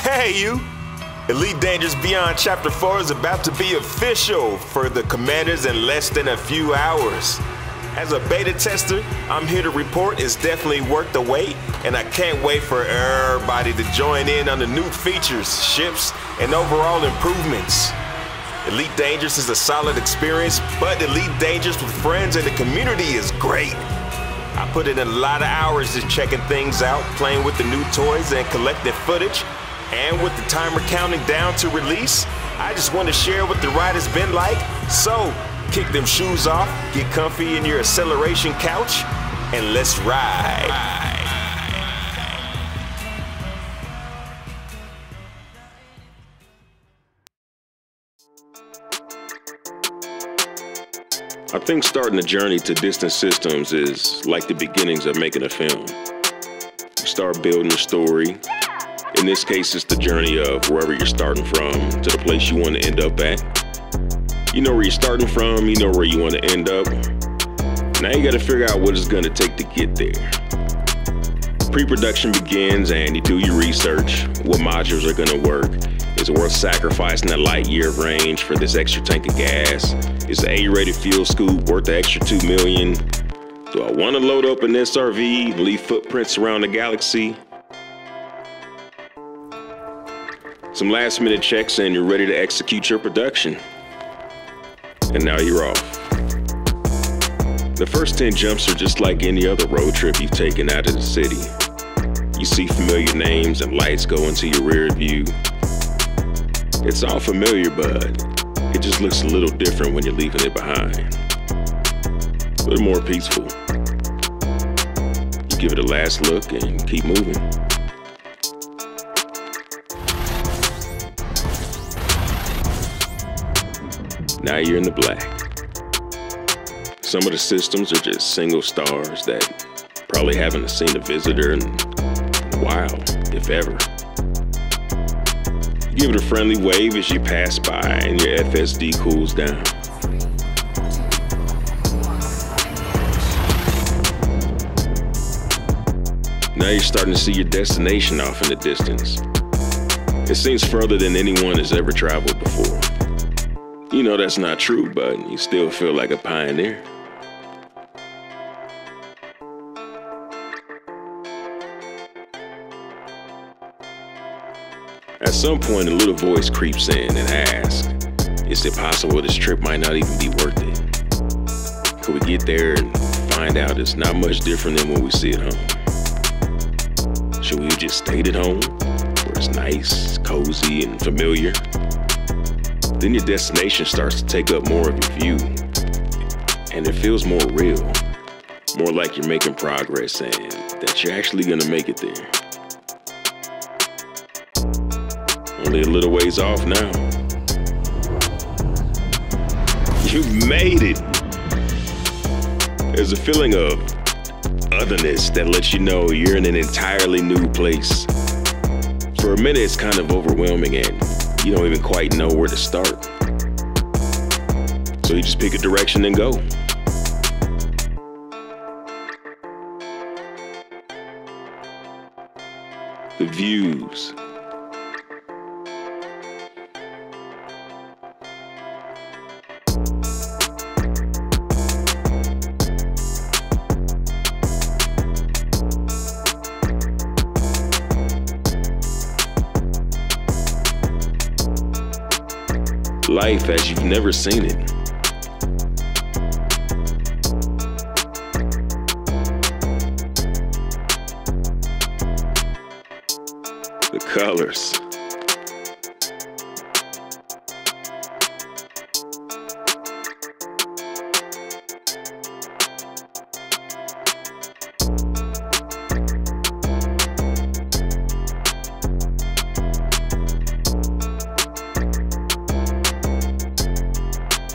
Hey, you! Elite Dangerous Beyond Chapter 4 is about to be official for the commanders in less than a few hours. As a beta tester, I'm here to report it's definitely worth the wait, and I can't wait for everybody to join in on the new features, ships, and overall improvements. Elite Dangerous is a solid experience, but Elite Dangerous with friends and the community is great. I put in a lot of hours just checking things out, playing with the new toys and collecting footage. And with the timer counting down to release, I just want to share what the ride has been like. So, kick them shoes off, get comfy in your acceleration couch, and let's ride. I think starting the journey to distant systems is like the beginnings of making a film. You start building your story. In this case, it's the journey of wherever you're starting from to the place you want to end up at. You know where you're starting from, you know where you want to end up. Now you got to figure out what it's going to take to get there. Pre-production begins and you do your research. What modules are going to work? Is it worth sacrificing a light year of range for this extra tank of gas? Is the A-rated fuel scoop worth the extra $2 million? Do I want to load up an SRV and leave footprints around the galaxy? Some last minute checks and you're ready to execute your production. And now you're off. The first 10 jumps are just like any other road trip you've taken out of the city. You see familiar names and lights go into your rear view. It's all familiar, but it just looks a little different when you're leaving it behind. A little more peaceful. You give it a last look and keep moving. Now you're in the black. Some of the systems are just single stars that probably haven't seen a visitor in a while, if ever. You give it a friendly wave as you pass by and your FSD cools down. Now you're starting to see your destination off in the distance. It seems further than anyone has ever traveled before. You know that's not true, but you still feel like a pioneer. At some point, a little voice creeps in and asks, is it possible this trip might not even be worth it? Could we get there and find out it's not much different than what we see at home? Should we have just stayed at home, where it's nice, cozy, and familiar? Then your destination starts to take up more of your view, and it feels more real, more like you're making progress and that you're actually gonna make it there. Only a little ways off now. You've made it! There's a feeling of otherness that lets you know you're in an entirely new place. For a minute, it's kind of overwhelming and you don't even quite know where to start. So you just pick a direction and go. The views. Life as you've never seen it. The colors.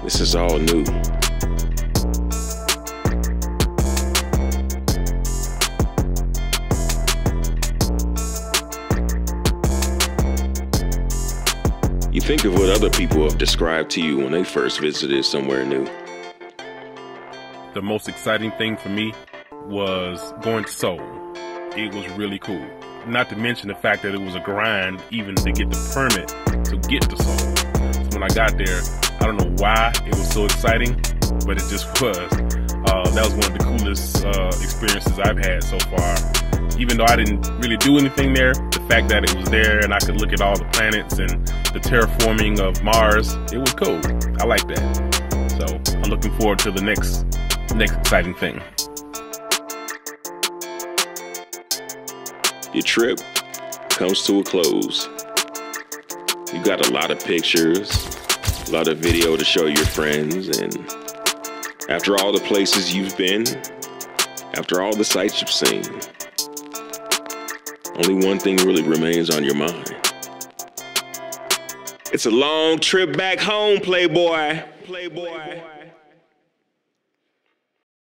This is all new. You think of what other people have described to you when they first visited somewhere new. The most exciting thing for me was going to Seoul. It was really cool. not to mention the fact that it was a grind even to get the permit to get to Seoul. So when I got there, I don't know why it was so exciting, but it just was. That was one of the coolest experiences I've had so far. Even though I didn't really do anything there, the fact that it was there and I could look at all the planets and the terraforming of Mars, it was cool. I like that. So I'm looking forward to the next exciting thing. Your trip comes to a close. You got a lot of pictures, a lot of video to show your friends, and after all the places you've been, after all the sights you've seen, only one thing really remains on your mind. It's a long trip back home, Playboy.